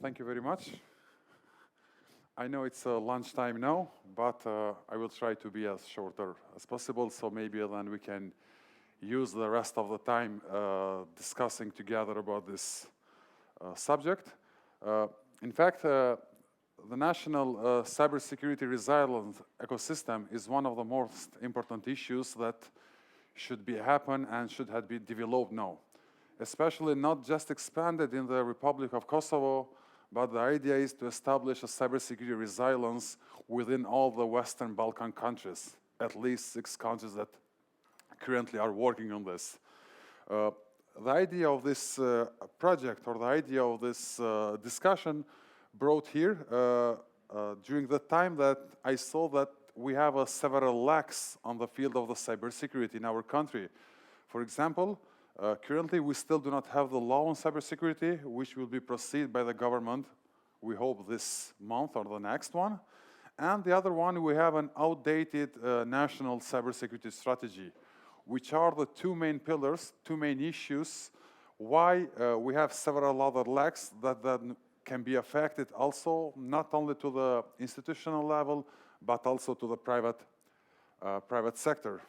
Thank you very much. I know it's lunchtime now, but I will try to be as shorter as possible, so maybe then we can use the rest of the time discussing together about this subject. In fact, the national cybersecurity resilience ecosystem is one of the most important issues that should be happen and should have been developed now, especially not just expanded in the Republic of Kosovo, but the idea is to establish a cybersecurity resilience within all the Western Balkan countries, at least 6 countries that currently are working on this. The idea of this project, or the idea of this discussion, brought here during the time that I saw that we have several lacks on the field of the cybersecurity in our country. For example, currently we still do not have the law on cybersecurity, which will be proceeded by the government, we hope this month or the next one. And the other one, we have an outdated national cybersecurity strategy, which are the 2 main pillars, 2 main issues, why we have several other lacks that can be affected also, not only to the institutional level, but also to the private sector.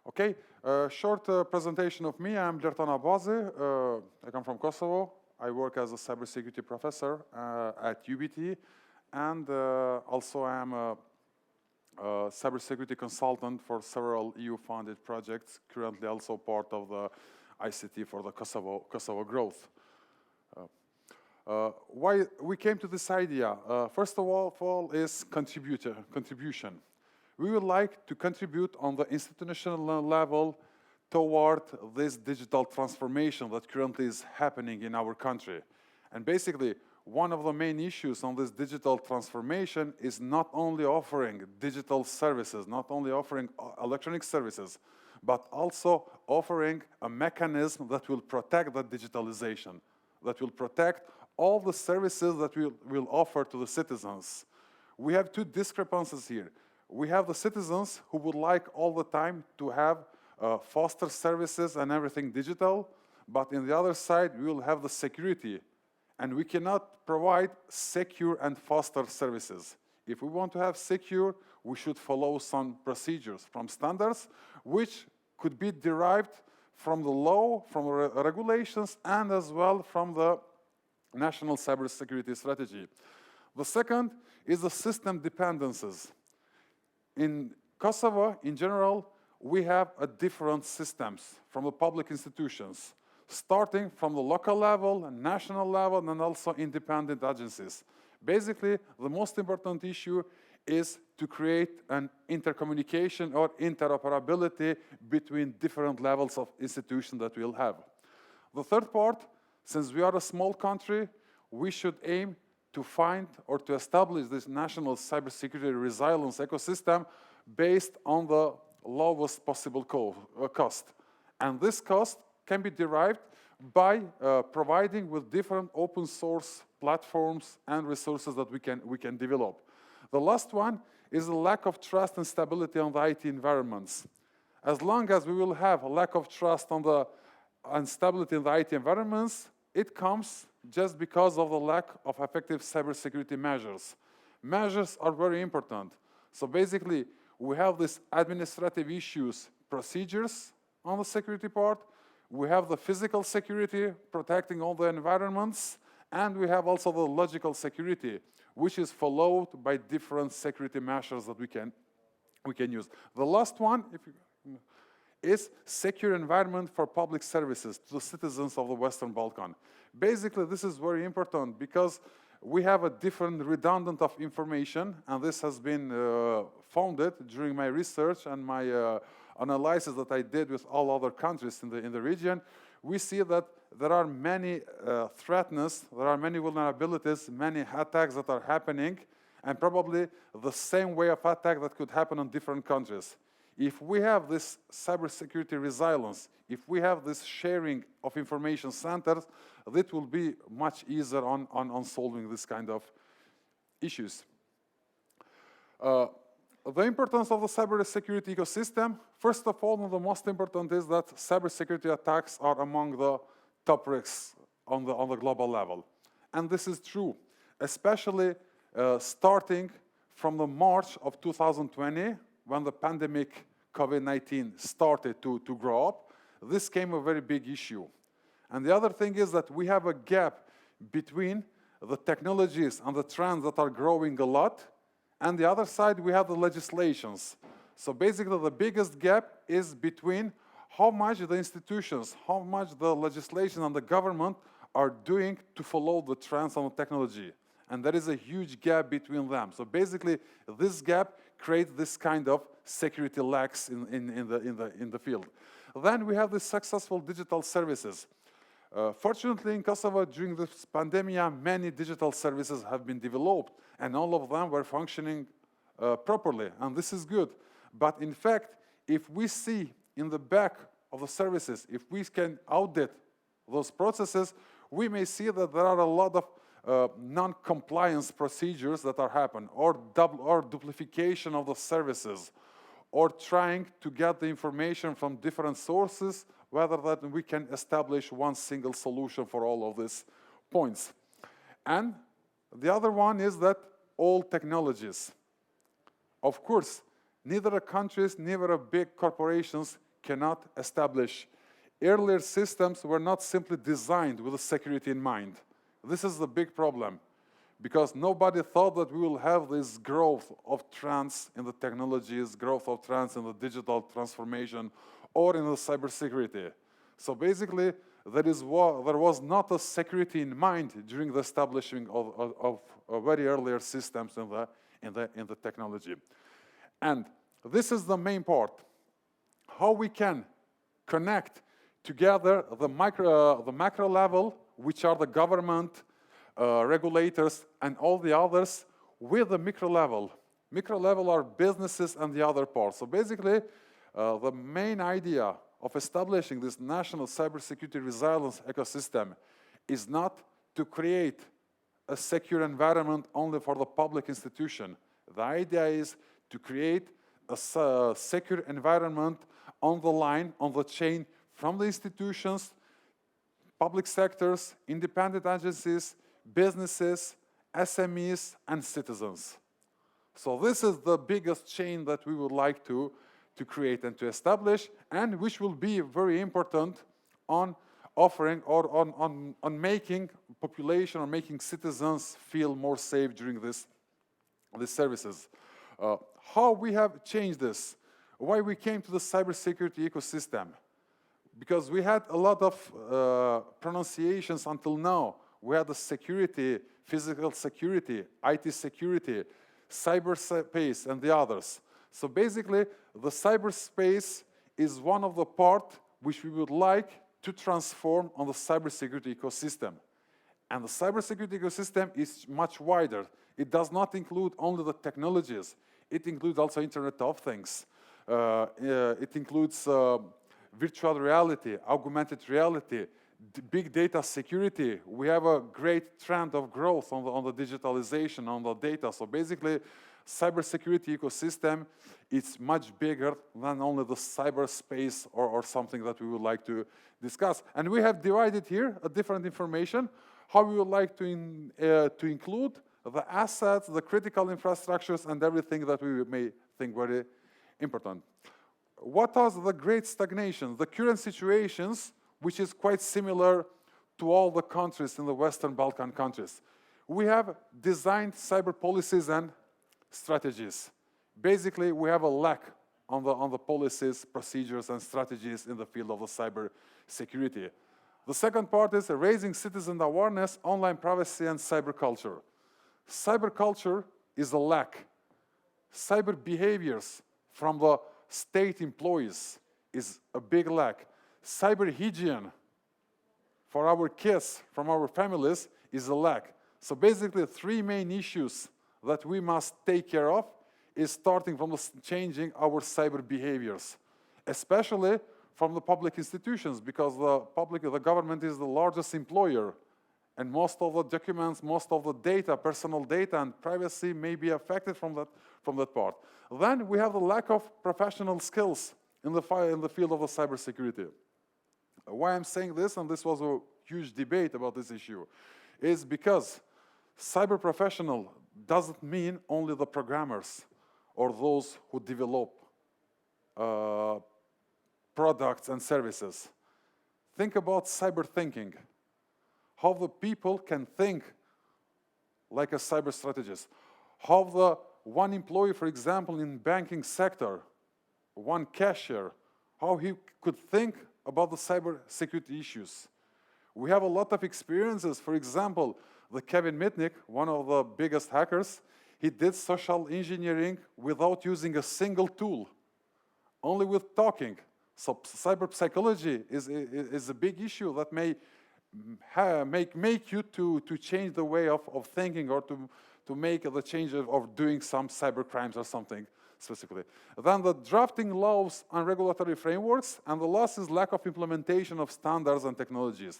Okay, short presentation of me. I'm Blerton Abazi. I come from Kosovo. I work as a cybersecurity professor at UBT, and also I'm a cybersecurity consultant for several EU-funded projects, currently also part of the ICT for the Kosovo growth. Why we came to this idea? First of all is contribution. We would like to contribute on the institutional level toward this digital transformation that currently is happening in our country. And basically, one of the main issues on this digital transformation is not only offering digital services, not only offering electronic services, but also offering a mechanism that will protect that digitalization, that will protect all the services that we will offer to the citizens. We have 2 discrepancies here. We have the citizens who would like all the time to have faster services and everything digital, but in the other side, we will have the security, and we cannot provide secure and faster services. If we want to have secure, we should follow some procedures, from standards, which could be derived from the law, from regulations, and as well from the national cybersecurity strategy. The second is the system dependencies. In Kosovo, in general, we have different systems from the public institutions, starting from the local level, and national level, and also independent agencies. Basically, the most important issue is to create an intercommunication or interoperability between different levels of institution that we'll have. The third part, since we are a small country, we should aim to find or to establish this national cybersecurity resilience ecosystem based on the lowest possible cost. And this cost can be derived by providing with different open source platforms and resources that we can develop. The last one is the lack of trust and stability on the IT environments. As long as we will have a lack of trust on the instability in the IT environments, it comes just because of the lack of effective cybersecurity measures. Measures are very important. So basically, we have these administrative issues, procedures on the security part, we have the physical security, protecting all the environments, and we have also the logical security, which is followed by different security measures that we can use. The last one is secure environment for public services to the citizens of the Western Balkan. Basically, this is very important because we have a different redundant of information, and this has been founded during my research and my analysis that I did with all other countries in the region. We see that there are many threats, there are many vulnerabilities, many attacks that are happening, and probably the same way of attack that could happen in different countries. If we have this cybersecurity resilience, if we have this sharing of information centers, it will be much easier on solving this kind of issues. The importance of the cybersecurity ecosystem, first of all, the most important is that cybersecurity attacks are among the top risks on the global level. And this is true, especially starting from the March of 2020, when the pandemic COVID-19 started to grow up. This came a very big issue. And the other thing is that we have a gap between the technologies and the trends that are growing a lot, and the other side, we have the legislations. So basically, the biggest gap is between how much the institutions, how much the legislation and the government are doing to follow the trends on the technology. And there is a huge gap between them. So basically, this gap creates this kind of security lacks in the field. Then we have the successful digital services. Fortunately, in Kosovo, during this pandemic, many digital services have been developed, and all of them were functioning properly, and this is good. But in fact, if we see in the back of the services, if we can audit those processes, we may see that there are a lot of non-compliance procedures that are happening, or duplication of the services, or trying to get the information from different sources, rather than we can establish one single solution for all of these points. And the other one is that all technologies. Of course, neither countries, neither big corporations cannot establish. Earlier systems were not simply designed with security in mind. This is the big problem, because nobody thought that we will have this growth of trends in the technologies, growth of trends in the digital transformation, or in the cybersecurity. So basically, there was not a security in mind during the establishing of very earlier systems in the technology. And this is the main part. How we can connect together the macro level, which are the government, regulators, and all the others, with the micro level. Micro level are businesses and the other parts. So basically, the main idea of establishing this national cybersecurity resilience ecosystem is not to create a secure environment only for the public institution. The idea is to create a secure environment on the line, on the chain, from the institutions, public sectors, independent agencies, businesses, SMEs, and citizens. So this is the biggest chain that we would like to create and to establish, and which will be very important on offering or on making population or making citizens feel more safe during these services. How we have changed this? Why we came to the cybersecurity ecosystem? Because we had a lot of pronunciations until now. We had the security, physical security, IT security, cyberspace, and the others. So basically, the cyberspace is one of the parts which we would like to transform on the cybersecurity ecosystem. And the cybersecurity ecosystem is much wider. It does not include only the technologies. It includes also Internet of Things. It includes virtual reality, augmented reality, big data security. We have a great trend of growth on the digitalization, on the data. So basically, cybersecurity ecosystem is much bigger than only the cyberspace or something that we would like to discuss. And we have divided here a different information, how we would like to include the assets, the critical infrastructures, and everything that we may think very important. What are the great stagnations? The current situations, which is quite similar to all the countries in the Western Balkan countries. We have designed cyber policies and strategies. Basically, we have a lack on the policies, procedures, and strategies in the field of the cyber security. The second part is raising citizen awareness, online privacy, and cyber culture. Cyber culture is a lack. Cyber behaviors from the state employees is a big lack. Cyber hygiene for our kids, from our families, is a lack. So basically, three main issues that we must take care of is starting from changing our cyber behaviors, especially from the public institutions, because the government is the largest employer And most of the documents, most of the data, personal data and privacy may be affected from that part. Then we have the lack of professional skills in the field of the cybersecurity. Why I'm saying this, and this was a huge debate about this issue, is because cyber professional doesn't mean only the programmers or those who develop products and services. Think about cyber thinking. How the people can think like a cyber strategist. How the one employee, for example, in banking sector, one cashier, how he could think about the cyber security issues. We have a lot of experiences. For example, the Kevin Mitnick, one of the biggest hackers, he did social engineering without using a single tool, only with talking. So cyber psychology is a big issue that may make you to change the way of thinking, or to make the change of doing some cyber crimes or something specifically. Then the drafting laws and regulatory frameworks, and the last is lack of implementation of standards and technologies.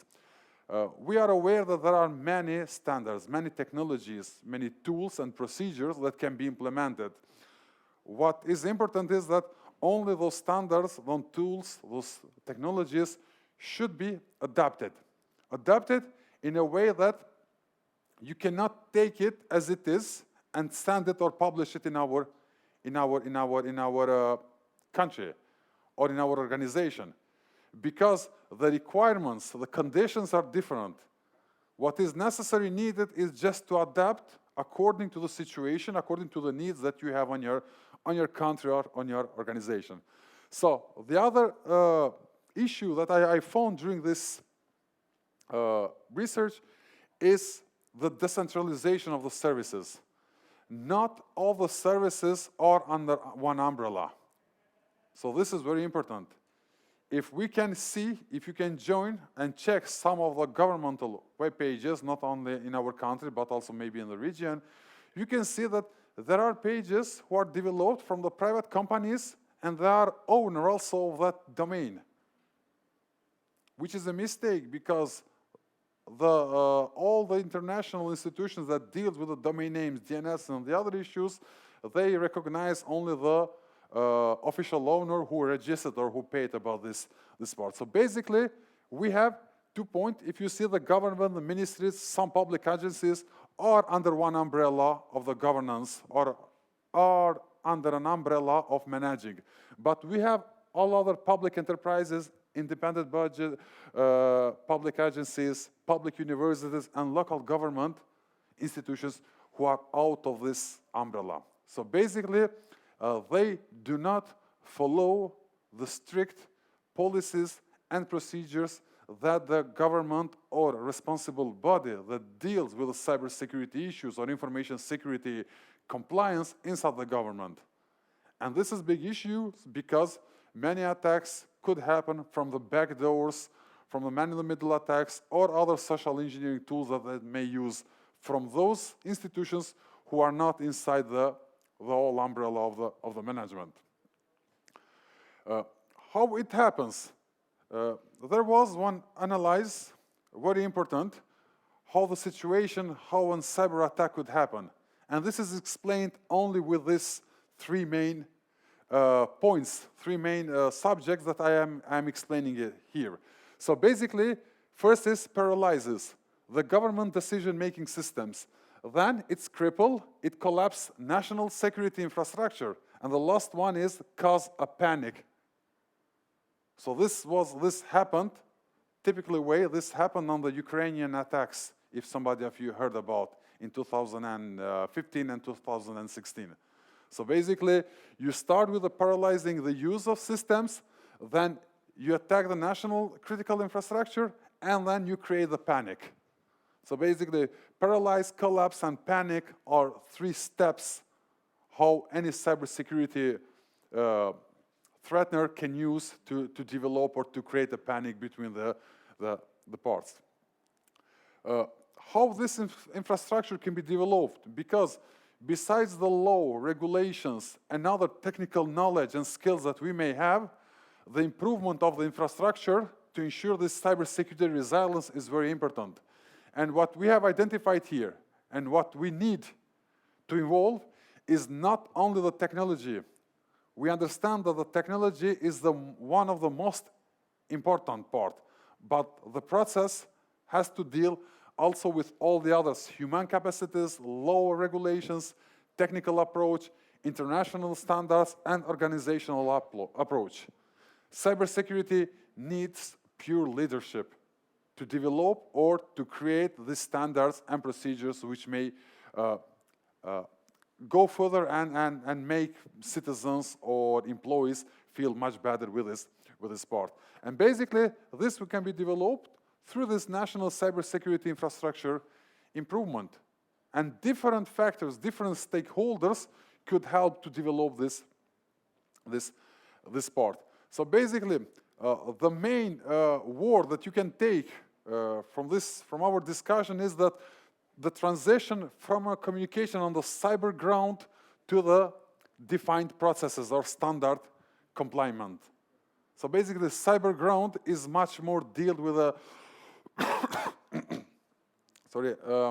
We are aware that there are many standards, many technologies, many tools and procedures that can be implemented. What is important is that only those standards, those tools, those technologies should be adapted. Adapted in a way that you cannot take it as it is and send it or publish it in our country or in our organization, because the requirements, the conditions are different. What is necessary, needed, is just to adapt according to the situation, according to the needs that you have on your country or on your organization. So the other issue that I found during this research is the decentralization of the services. Not all the services are under one umbrella. So this is very important. If we can see, if you can join and check some of the governmental web pages, not only in our country, but also maybe in the region, you can see that there are pages who are developed from the private companies, and they are owner also of that domain, which is a mistake, because all the international institutions that deal with the domain names, DNS, and the other issues, they recognize only the official owner who registered or who paid about this part. So basically, we have 2 points. If you see the government, the ministries, some public agencies are under one umbrella of the governance, or are under an umbrella of managing. But we have all other public enterprises, independent budget, public agencies, public universities, and local government institutions who are out of this umbrella. So basically, they do not follow the strict policies and procedures that the government or responsible body that deals with the cybersecurity issues or information security compliance inside the government. And this is a big issue because many attacks could happen from the back doors, from the man-in-the-middle attacks, or other social engineering tools that they may use from those institutions who are not inside the whole umbrella of the management. How it happens? There was one analysis, very important, how the situation, how a cyber attack could happen. And this is explained only with these 3 main points, 3 main subjects that I am explaining it here. So basically, first is paralyzes the government decision-making systems. Then it's cripple, it collapses national security infrastructure. And the last one is cause a panic. So this happened, typically way, this happened on the Ukrainian attacks, if somebody of you heard about, in 2015 and 2016. So basically, you start with paralyzing the use of systems, then you attack the national critical infrastructure, and then you create the panic. So basically, paralyze, collapse, and panic are 3 steps how any cybersecurity threatener can use to develop or to create a panic between the parts. How this infrastructure can be developed? Because besides the law, regulations, and other technical knowledge and skills that we may have, the improvement of the infrastructure to ensure this cybersecurity resilience is very important. And what we have identified here and what we need to evolve is not only the technology. We understand that the technology is one of the most important part, but the process has to deal also with all the others: human capacities, law regulations, technical approach, international standards, and organizational approach. Cybersecurity needs pure leadership to develop or to create the standards and procedures which may go further and make citizens or employees feel much better with this part. And basically, this can be developed through this national cybersecurity infrastructure improvement. And different factors, different stakeholders could help to develop this part. So basically, the main word that you can take from our discussion is that the transition from a communication on the cyber ground to the defined processes or standard compliant. So basically, cyber ground is much more dealt with a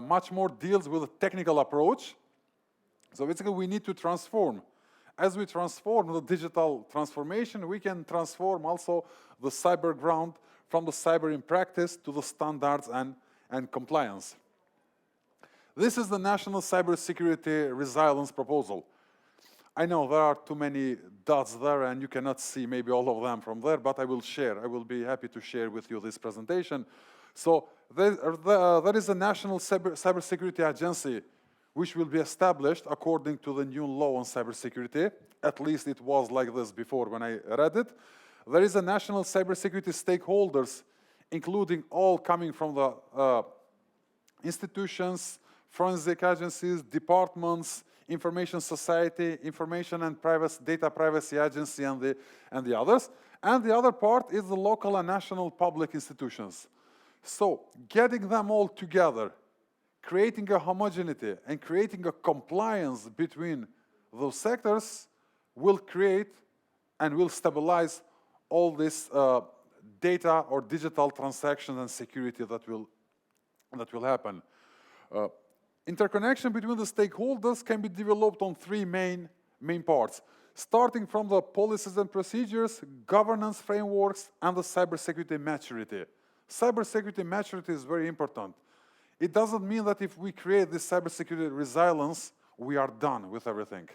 much more deals with a technical approach. So basically, we need to transform. As we transform the digital transformation, we can transform also the cyber ground from the cyber in practice to the standards and compliance. This is the National Cybersecurity Resilience Proposal. I know there are too many dots there and you cannot see maybe all of them from there, but I will share. I will be happy to share with you this presentation. So there is a National Cybersecurity Agency which will be established according to the new law on cybersecurity. At least it was like this before when I read it. There is a national cybersecurity stakeholders, including all coming from the institutions, forensic agencies, departments, information society, information and data privacy agency, and the others. And the other part is the local and national public institutions. So getting them all together, creating a homogeneity and creating a compliance between those sectors will create and will stabilize all this data or digital transactions and security that will happen. Interconnection between the stakeholders can be developed on three main parts, starting from the policies and procedures, governance frameworks, and the cybersecurity maturity. Cybersecurity maturity is very important. It doesn't mean that if we create this cybersecurity resilience, we are done with everything.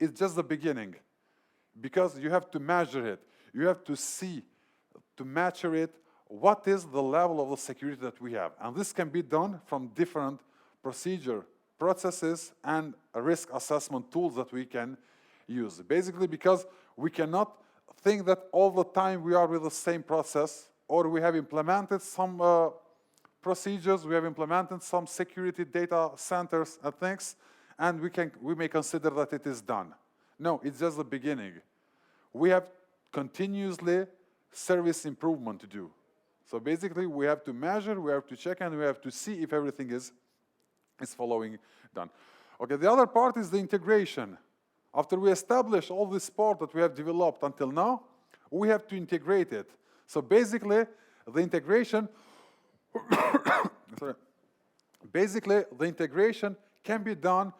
It's just the beginning, because you have to measure it. You have to see, to mature it, what is the level of the security that we have. And this can be done from different procedure, processes, and risk assessment tools that we can use. Basically, because we cannot think that all the time we are with the same process, or we have implemented some procedures, we have implemented some security data centers and things, and we may consider that it is done. No, it's just the beginning. We have continuously service improvement to do. So basically, we have to measure, we have to check, and we have to see if everything is following done. Okay, the other part is the integration. After we establish all this part that we have developed until now, we have to integrate it. So basically, the integration basically, the integration can be done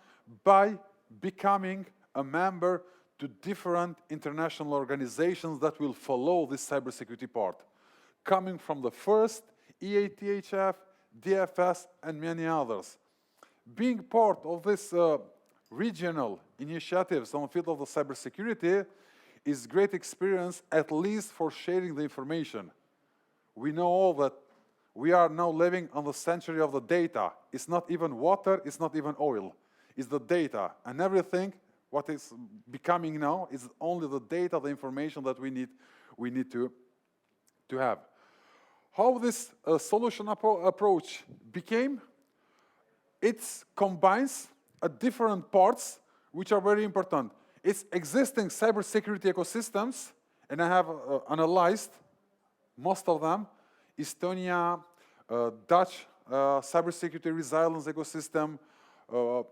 by becoming a member to different international organizations that will follow this cybersecurity part, coming from the first, EATHF, DFS, and many others. Being part of this regional initiatives on the field of the cybersecurity is great experience, at least for sharing the information. We know all that we are now living on the century of the data. It's not even water, it's not even oil. It's the data. And everything, what is becoming now, is only the data, the information that we need to have. How this solution approach became? It combines different parts which are very important. It's existing cybersecurity ecosystems, and I have analyzed most of them. Estonia, Dutch cybersecurity resilience ecosystem.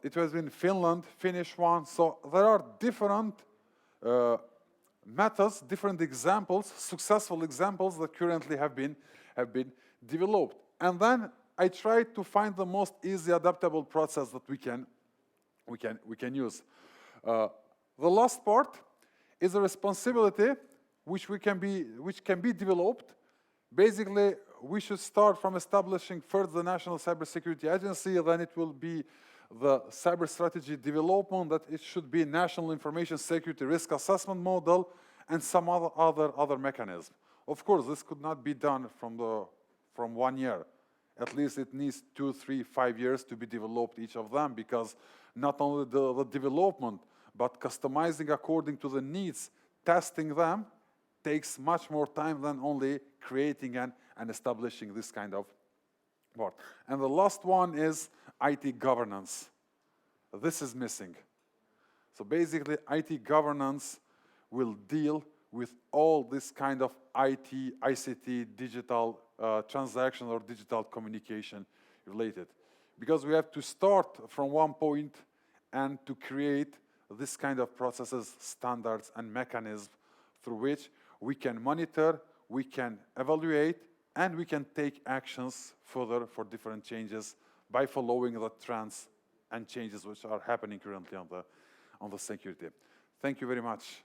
It was in Finland, Finnish one. So there are different methods, different examples, successful examples that currently have been developed. And then I tried to find the most easy adaptable process that we can use. The last part is a responsibility which can be developed. Basically, we should start from establishing first the National Cybersecurity Agency, then it will be the cyber strategy development, that it should be National Information Security Risk Assessment Model, and some other mechanism. Of course, this could not be done from 1 year. At least it needs 2, 3, 5 years to be developed, each of them, because not only the development, but customizing according to the needs, testing them, takes much more time than only creating and establishing this kind of part. And the last one is IT governance. This is missing. So basically, IT governance will deal with all this kind of IT, ICT, digital transaction or digital communication related. Because we have to start from one point and to create this kind of processes, standards, and mechanisms through which we can monitor, we can evaluate, and we can take actions further for different changes by following the trends and changes which are happening currently on the security. Thank you very much.